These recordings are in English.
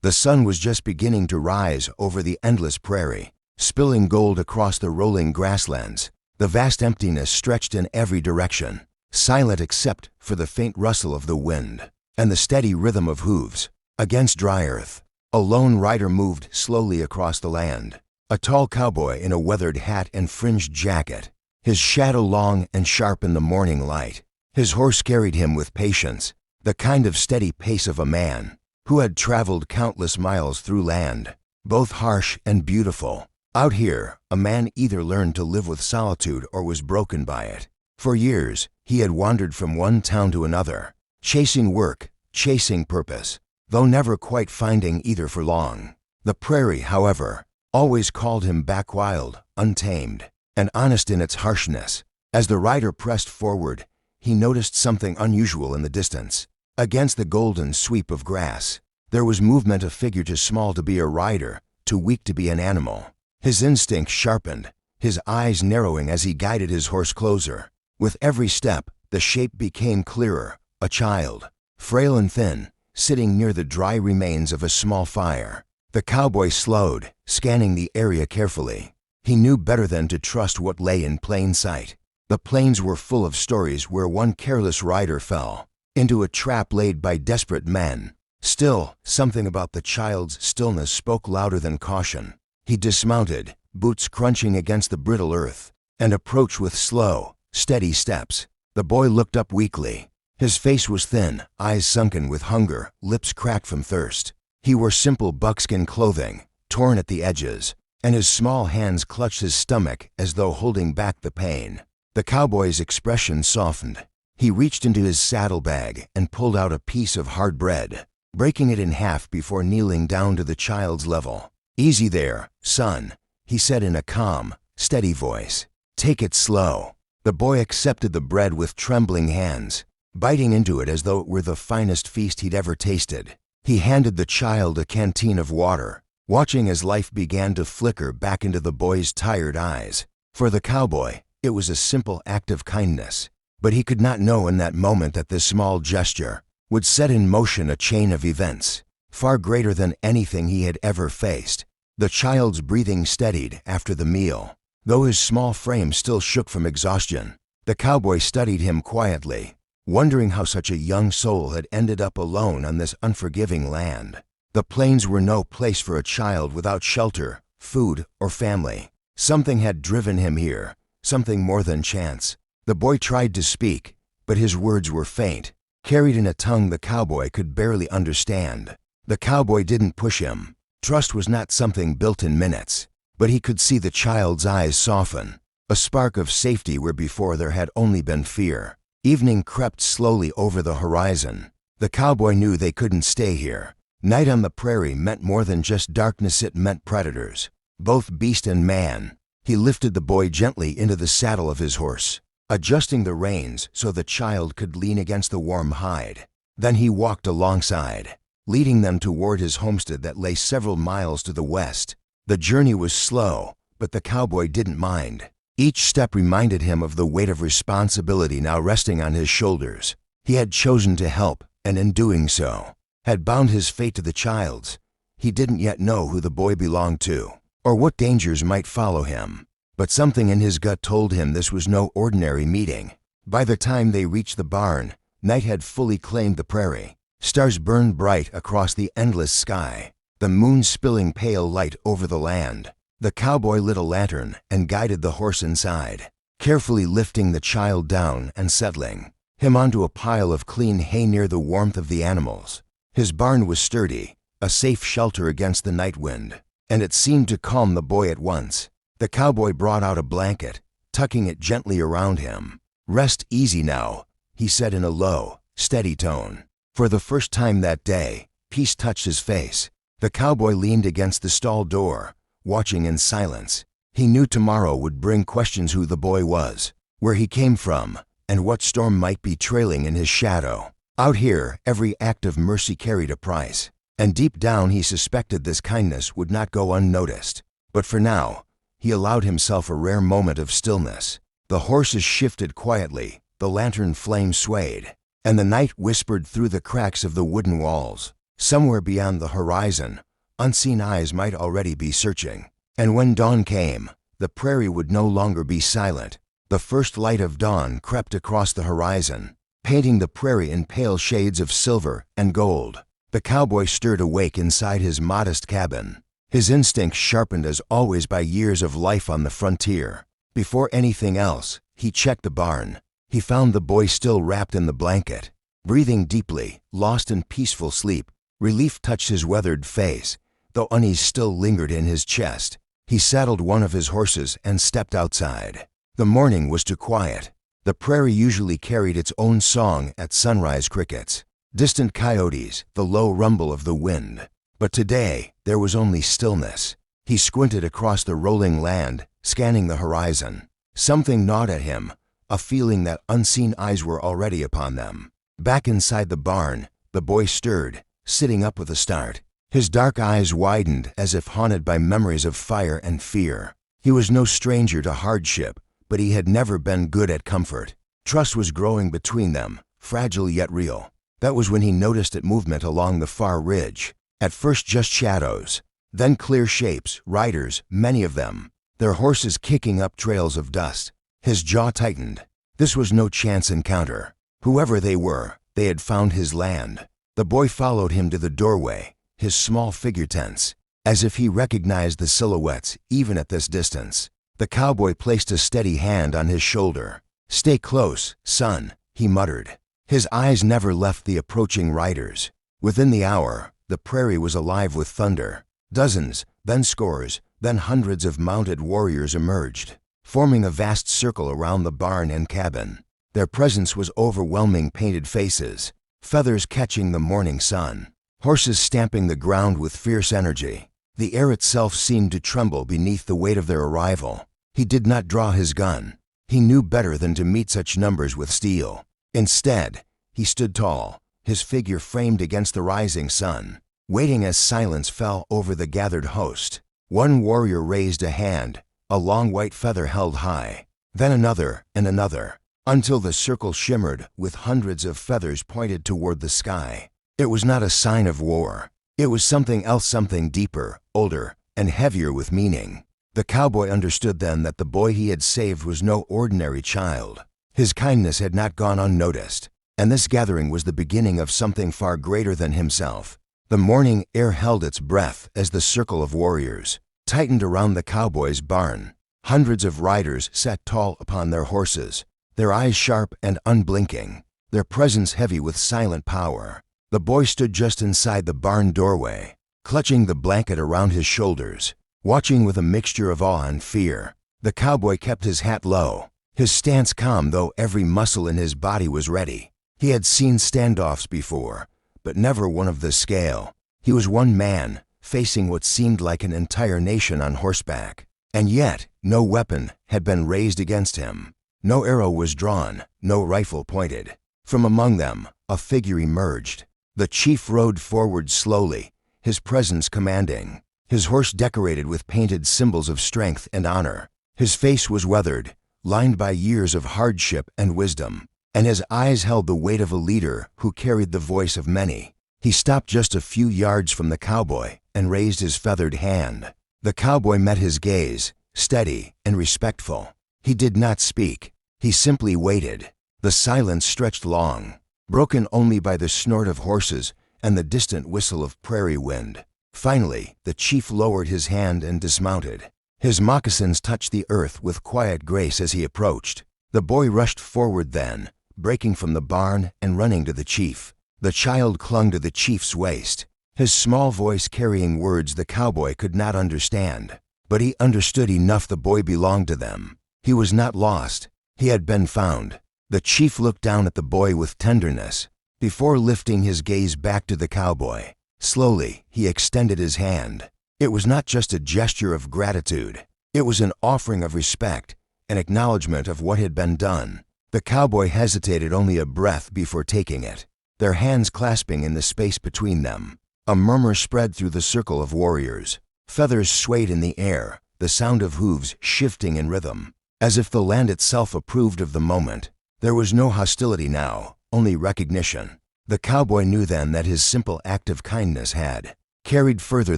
The sun was just beginning to rise over the endless prairie, spilling gold across the rolling grasslands. The vast emptiness stretched in every direction, silent except for the faint rustle of the wind and the steady rhythm of hooves against dry earth. A lone rider moved slowly across the land, a tall cowboy in a weathered hat and fringed jacket, his shadow long and sharp in the morning light. His horse carried him with patience, the kind of steady pace of a man who had traveled countless miles through land, both harsh and beautiful. Out here, a man either learned to live with solitude or was broken by it. For years, he had wandered from one town to another, chasing work, chasing purpose, though never quite finding either for long. The prairie, however, always called him back, wild, untamed, and honest in its harshness. As the rider pressed forward, he noticed something unusual in the distance. Against the golden sweep of grass, there was movement, a figure too small to be a rider, too weak to be an animal. His instinct sharpened, his eyes narrowing as he guided his horse closer. With every step, the shape became clearer, a child, frail and thin, sitting near the dry remains of a small fire. The cowboy slowed, scanning the area carefully. He knew better than to trust what lay in plain sight. The plains were full of stories where one careless rider fell into a trap laid by desperate men. Still, something about the child's stillness spoke louder than caution. He dismounted, boots crunching against the brittle earth, and approached with slow, steady steps. The boy looked up weakly. His face was thin, eyes sunken with hunger, lips cracked from thirst. He wore simple buckskin clothing, torn at the edges, and his small hands clutched his stomach as though holding back the pain. The cowboy's expression softened. He reached into his saddlebag and pulled out a piece of hard bread, breaking it in half before kneeling down to the child's level. "Easy there, son," he said in a calm, steady voice. "Take it slow." The boy accepted the bread with trembling hands, biting into it as though it were the finest feast he'd ever tasted. He handed the child a canteen of water, watching as life began to flicker back into the boy's tired eyes. For the cowboy, it was a simple act of kindness, but he could not know in that moment that this small gesture would set in motion a chain of events far greater than anything he had ever faced. The child's breathing steadied after the meal, though his small frame still shook from exhaustion. The cowboy studied him quietly, wondering how such a young soul had ended up alone on this unforgiving land. The plains were no place for a child without shelter, food, or family. Something had driven him here, something more than chance. The boy tried to speak, but his words were faint, carried in a tongue the cowboy could barely understand. The cowboy didn't push him. Trust was not something built in minutes, but he could see the child's eyes soften, a spark of safety where before there had only been fear. Evening crept slowly over the horizon. The cowboy knew they couldn't stay here. Night on the prairie meant more than just darkness, it meant predators, both beast and man. He lifted the boy gently into the saddle of his horse, adjusting the reins so the child could lean against the warm hide. Then he walked alongside, leading them toward his homestead that lay several miles to the west. The journey was slow, but the cowboy didn't mind. Each step reminded him of the weight of responsibility now resting on his shoulders. He had chosen to help, and in doing so, had bound his fate to the child's. He didn't yet know who the boy belonged to, or what dangers might follow him, but something in his gut told him this was no ordinary meeting. By the time they reached the barn, night had fully claimed the prairie. Stars burned bright across the endless sky, the moon spilling pale light over the land. The cowboy lit a lantern and guided the horse inside, carefully lifting the child down and settling him onto a pile of clean hay near the warmth of the animals. His barn was sturdy, a safe shelter against the night wind, and it seemed to calm the boy at once. The cowboy brought out a blanket, tucking it gently around him. "Rest easy now," he said in a low, steady tone. For the first time that day, peace touched his face. The cowboy leaned against the stall door, watching in silence. He knew tomorrow would bring questions: who the boy was, where he came from, and what storm might be trailing in his shadow. Out here, every act of mercy carried a price, and deep down he suspected this kindness would not go unnoticed. But for now, he allowed himself a rare moment of stillness. The horses shifted quietly, the lantern flame swayed, and the night whispered through the cracks of the wooden walls. Somewhere beyond the horizon, unseen eyes might already be searching. And when dawn came, the prairie would no longer be silent. The first light of dawn crept across the horizon, painting the prairie in pale shades of silver and gold. The cowboy stirred awake inside his modest cabin, his instincts sharpened as always by years of life on the frontier. Before anything else, he checked the barn. He found the boy still wrapped in the blanket, breathing deeply, lost in peaceful sleep. Relief touched his weathered face, though unease still lingered in his chest. He saddled one of his horses and stepped outside. The morning was too quiet. The prairie usually carried its own song at sunrise: crickets, distant coyotes, the low rumble of the wind. But today, there was only stillness. He squinted across the rolling land, scanning the horizon. Something gnawed at him, a feeling that unseen eyes were already upon them. Back inside the barn, the boy stirred, sitting up with a start. His dark eyes widened as if haunted by memories of fire and fear. He was no stranger to hardship, but he had never been good at comfort. Trust was growing between them, fragile yet real. That was when he noticed a movement along the far ridge. At first just shadows, then clear shapes, riders, many of them, their horses kicking up trails of dust. His jaw tightened. This was no chance encounter. Whoever they were, they had found his land. The boy followed him to the doorway, his small figure tense, as if he recognized the silhouettes even at this distance. The cowboy placed a steady hand on his shoulder. "Stay close, son," he muttered. His eyes never left the approaching riders. Within the hour, the prairie was alive with thunder. Dozens, then scores, then hundreds of mounted warriors emerged, forming a vast circle around the barn and cabin. Their presence was overwhelming: painted faces, feathers catching the morning sun, horses stamping the ground with fierce energy. The air itself seemed to tremble beneath the weight of their arrival. He did not draw his gun. He knew better than to meet such numbers with steel. Instead, he stood tall, his figure framed against the rising sun, waiting as silence fell over the gathered host. One warrior raised a hand, a long white feather held high, then another and another, until the circle shimmered with hundreds of feathers pointed toward the sky. It was not a sign of war. It was something else, something deeper, older, and heavier with meaning. The cowboy understood then that the boy he had saved was no ordinary child. His kindness had not gone unnoticed, and this gathering was the beginning of something far greater than himself. The morning air held its breath as the circle of warriors tightened around the cowboy's barn. Hundreds of riders sat tall upon their horses, their eyes sharp and unblinking, their presence heavy with silent power. The boy stood just inside the barn doorway, clutching the blanket around his shoulders, watching with a mixture of awe and fear. The cowboy kept his hat low, his stance calm, though every muscle in his body was ready. He had seen standoffs before, but never one of this scale. He was one man, facing what seemed like an entire nation on horseback. And yet, no weapon had been raised against him. No arrow was drawn, no rifle pointed. From among them, a figure emerged. The chief rode forward slowly, his presence commanding, his horse decorated with painted symbols of strength and honor. His face was weathered, lined by years of hardship and wisdom, and his eyes held the weight of a leader who carried the voice of many. He stopped just a few yards from the cowboy and raised his feathered hand. The cowboy met his gaze, steady and respectful. He did not speak. He simply waited. The silence stretched long, broken only by the snort of horses and the distant whistle of prairie wind. Finally, the chief lowered his hand and dismounted. His moccasins touched the earth with quiet grace as he approached. The boy rushed forward then, breaking from the barn and running to the chief. The child clung to the chief's waist, his small voice carrying words the cowboy could not understand. But he understood enough. The boy belonged to them. He was not lost. He had been found. The chief looked down at the boy with tenderness, before lifting his gaze back to the cowboy. Slowly, he extended his hand. It was not just a gesture of gratitude. It was an offering of respect, an acknowledgement of what had been done. The cowboy hesitated only a breath before taking it, their hands clasping in the space between them. A murmur spread through the circle of warriors. Feathers swayed in the air, the sound of hooves shifting in rhythm, as if the land itself approved of the moment. There was no hostility now, only recognition. The cowboy knew then that his simple act of kindness had carried further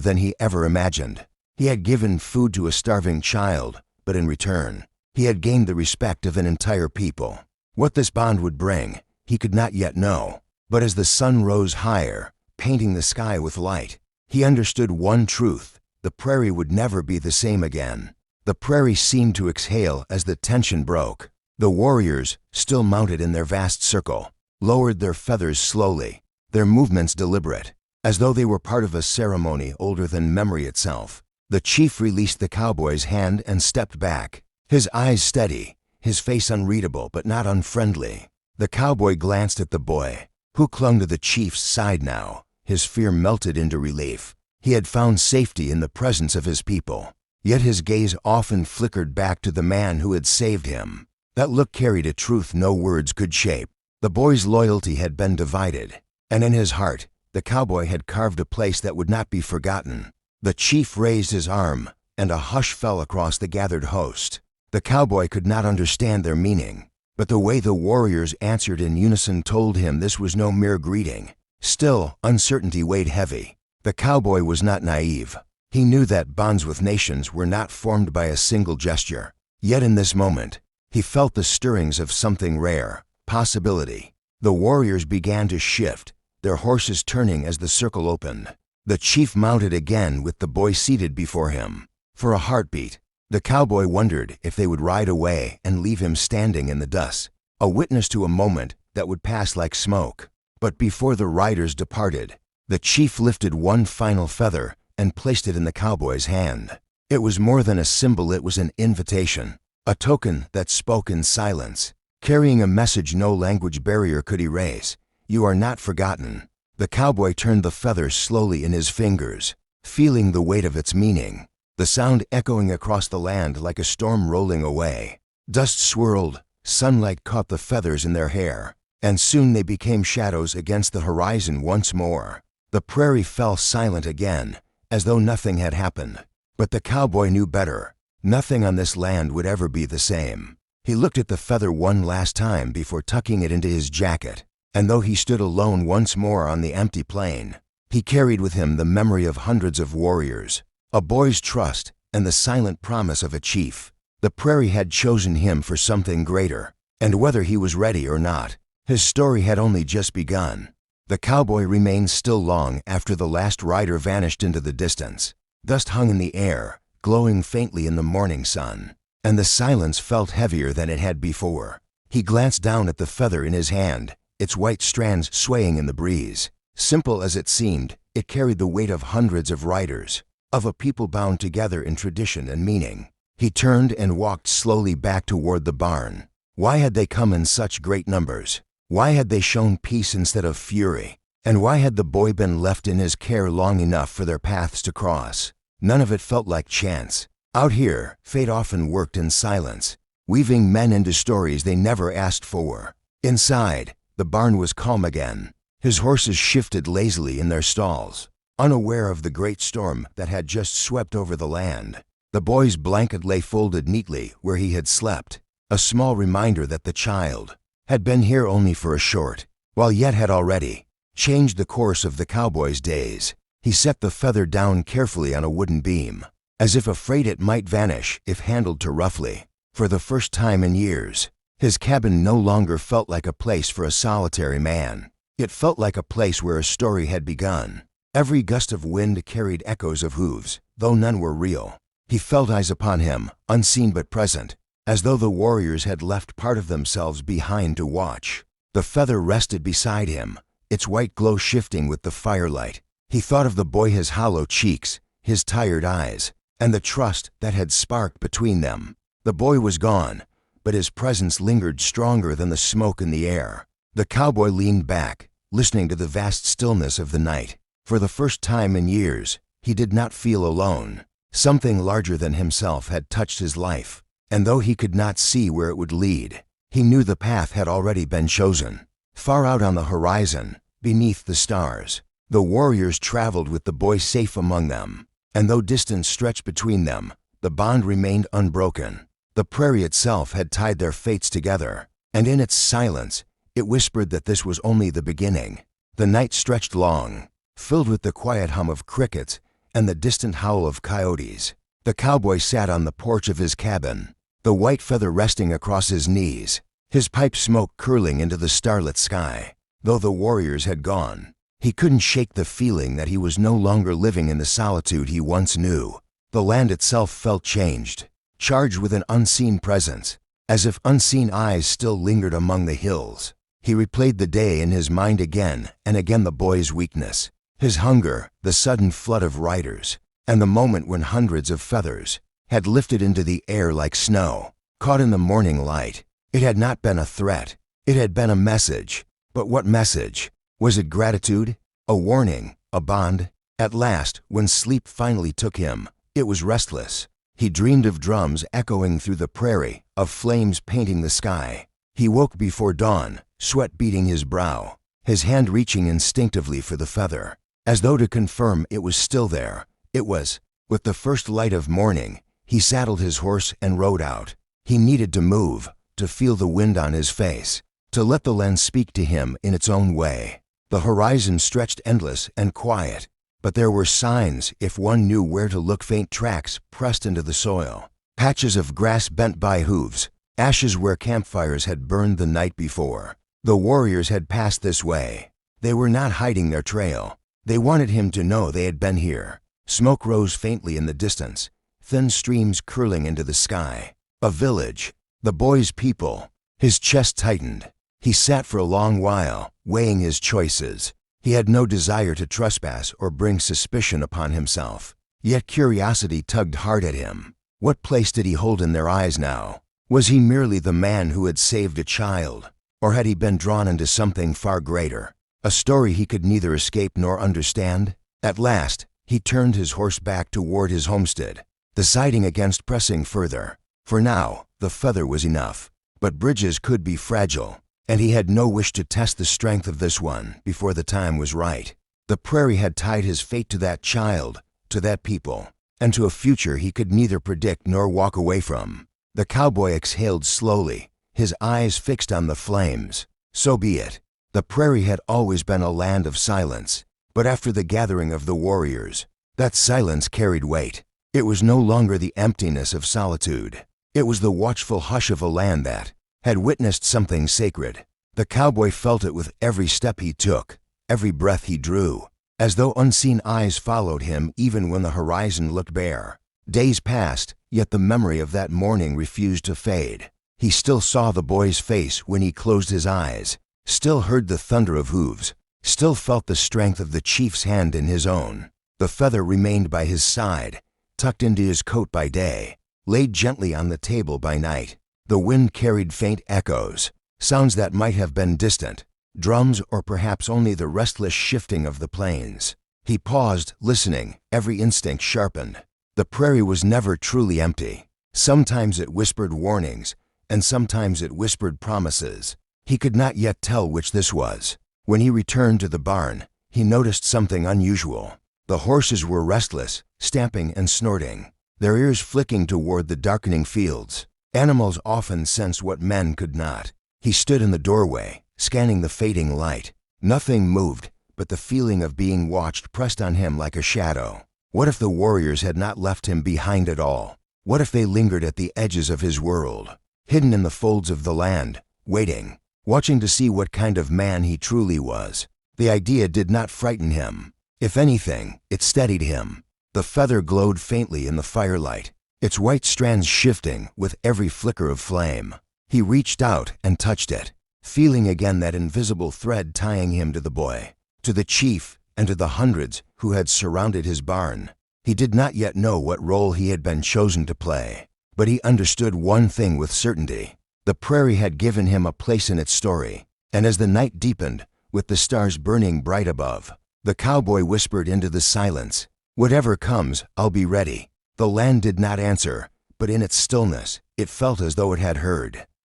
than he ever imagined. He had given food to a starving child, but in return, he had gained the respect of an entire people. What this bond would bring, he could not yet know. But as the sun rose higher, painting the sky with light, he understood one truth: the prairie would never be the same again. The prairie seemed to exhale as the tension broke. The warriors, still mounted in their vast circle, lowered their feathers slowly, their movements deliberate, as though they were part of a ceremony older than memory itself. The chief released the cowboy's hand and stepped back, his eyes steady, his face unreadable but not unfriendly. The cowboy glanced at the boy, who clung to the chief's side now. His fear melted into relief. He had found safety in the presence of his people. Yet his gaze often flickered back to the man who had saved him. That look carried a truth no words could shape. The boy's loyalty had been divided, and in his heart, the cowboy had carved a place that would not be forgotten. The chief raised his arm, and a hush fell across the gathered host. The cowboy could not understand their meaning, but the way the warriors answered in unison told him this was no mere greeting. Still, uncertainty weighed heavy. The cowboy was not naive. He knew that bonds with nations were not formed by a single gesture. Yet in this moment, he felt the stirrings of something rare, possibility. The warriors began to shift, their horses turning as the circle opened. The chief mounted again with the boy seated before him. For a heartbeat, the cowboy wondered if they would ride away and leave him standing in the dust, a witness to a moment that would pass like smoke. But before the riders departed, the chief lifted one final feather and placed it in the cowboy's hand. It was more than a symbol, it was an invitation, a token that spoke in silence, carrying a message no language barrier could erase. You are not forgotten. The cowboy turned the feather slowly in his fingers, feeling the weight of its meaning, the sound echoing across the land like a storm rolling away. Dust swirled, sunlight caught the feathers in their hair, and soon they became shadows against the horizon once more. The prairie fell silent again, as though nothing had happened. But the cowboy knew better. Nothing on this land would ever be the same. He looked at the feather one last time before tucking it into his jacket, and though he stood alone once more on the empty plain, he carried with him the memory of hundreds of warriors, a boy's trust, and the silent promise of a chief. The prairie had chosen him for something greater, and whether he was ready or not, his story had only just begun. The cowboy remained still long after the last rider vanished into the distance. Dust hung in the air, glowing faintly in the morning sun, and the silence felt heavier than it had before. He glanced down at the feather in his hand, its white strands swaying in the breeze. Simple as it seemed, it carried the weight of hundreds of riders, of a people bound together in tradition and meaning. He turned and walked slowly back toward the barn. Why had they come in such great numbers? Why had they shown peace instead of fury? And why had the boy been left in his care long enough for their paths to cross? None of it felt like chance. Out here, fate often worked in silence, weaving men into stories they never asked for. Inside, the barn was calm again. His horses shifted lazily in their stalls, unaware of the great storm that had just swept over the land. The boy's blanket lay folded neatly where he had slept, a small reminder that the child had been here only for a short, while yet had already changed the course of the cowboy's days. He set the feather down carefully on a wooden beam, as if afraid it might vanish if handled too roughly. For the first time in years, his cabin no longer felt like a place for a solitary man. It felt like a place where a story had begun. Every gust of wind carried echoes of hooves, though none were real. He felt eyes upon him, unseen but present, as though the warriors had left part of themselves behind to watch. The feather rested beside him, its white glow shifting with the firelight. He thought of the boy, his hollow cheeks, his tired eyes, and the trust that had sparked between them. The boy was gone, but his presence lingered stronger than the smoke in the air. The cowboy leaned back, listening to the vast stillness of the night. For the first time in years, he did not feel alone. Something larger than himself had touched his life, and though he could not see where it would lead, he knew the path had already been chosen. Far out on the horizon, beneath the stars, the warriors traveled with the boy safe among them, and though distance stretched between them, the bond remained unbroken. The prairie itself had tied their fates together, and in its silence, it whispered that this was only the beginning. The night stretched long, filled with the quiet hum of crickets and the distant howl of coyotes. The cowboy sat on the porch of his cabin, the white feather resting across his knees, his pipe smoke curling into the starlit sky. Though the warriors had gone, he couldn't shake the feeling that he was no longer living in the solitude he once knew. The land itself felt changed, charged with an unseen presence, as if unseen eyes still lingered among the hills. He replayed the day in his mind again and again, the boy's weakness, his hunger, the sudden flood of riders, and the moment when hundreds of feathers had lifted into the air like snow, caught in the morning light. It had not been a threat, it had been a message. But what message? Was it gratitude? A warning? A bond? At last, when sleep finally took him, it was restless. He dreamed of drums echoing through the prairie, of flames painting the sky. He woke before dawn, sweat beading his brow, his hand reaching instinctively for the feather, as though to confirm it was still there. It was. With the first light of morning, he saddled his horse and rode out. He needed to move, to feel the wind on his face, to let the land speak to him in its own way. The horizon stretched endless and quiet, but there were signs if one knew where to look. Faint tracks pressed into the soil, patches of grass bent by hooves, ashes where campfires had burned the night before. The warriors had passed this way. They were not hiding their trail. They wanted him to know they had been here. Smoke rose faintly in the distance, thin streams curling into the sky. A village. The boy's people. His chest tightened. He sat for a long while, weighing his choices. He had no desire to trespass or bring suspicion upon himself. Yet curiosity tugged hard at him. What place did he hold in their eyes now? Was he merely the man who had saved a child? Or had he been drawn into something far greater? A story he could neither escape nor understand? At last, he turned his horse back toward his homestead, deciding against pressing further. For now, the feather was enough. But bridges could be fragile, and he had no wish to test the strength of this one before the time was right. The prairie had tied his fate to that child, to that people, and to a future he could neither predict nor walk away from. The cowboy exhaled slowly, his eyes fixed on the flames. So be it. The prairie had always been a land of silence, but after the gathering of the warriors, that silence carried weight. It was no longer the emptiness of solitude. It was the watchful hush of a land that had witnessed something sacred. The cowboy felt it with every step he took, every breath he drew, as though unseen eyes followed him even when the horizon looked bare. Days passed, yet the memory of that morning refused to fade. He still saw the boy's face when he closed his eyes, still heard the thunder of hooves, still felt the strength of the chief's hand in his own. The feather remained by his side, tucked into his coat by day, laid gently on the table by night. The wind carried faint echoes, sounds that might have been distant, drums or perhaps only the restless shifting of the plains. He paused, listening, every instinct sharpened. The prairie was never truly empty. Sometimes it whispered warnings, and sometimes it whispered promises. He could not yet tell which this was. When he returned to the barn, he noticed something unusual. The horses were restless, stamping and snorting, their ears flicking toward the darkening fields. Animals often sensed what men could not. He stood in the doorway, scanning the fading light. Nothing moved, but the feeling of being watched pressed on him like a shadow. What if the warriors had not left him behind at all? What if they lingered at the edges of his world, hidden in the folds of the land, waiting, watching to see what kind of man he truly was? The idea did not frighten him. If anything, it steadied him. The feather glowed faintly in the firelight, its white strands shifting with every flicker of flame. He reached out and touched it, feeling again that invisible thread tying him to the boy, to the chief, and to the hundreds who had surrounded his barn. He did not yet know what role he had been chosen to play, but he understood one thing with certainty. The prairie had given him a place in its story, and as the night deepened, with the stars burning bright above, the cowboy whispered into the silence, "Whatever comes, I'll be ready." The land did not answer, but in its stillness, it felt as though it had heard.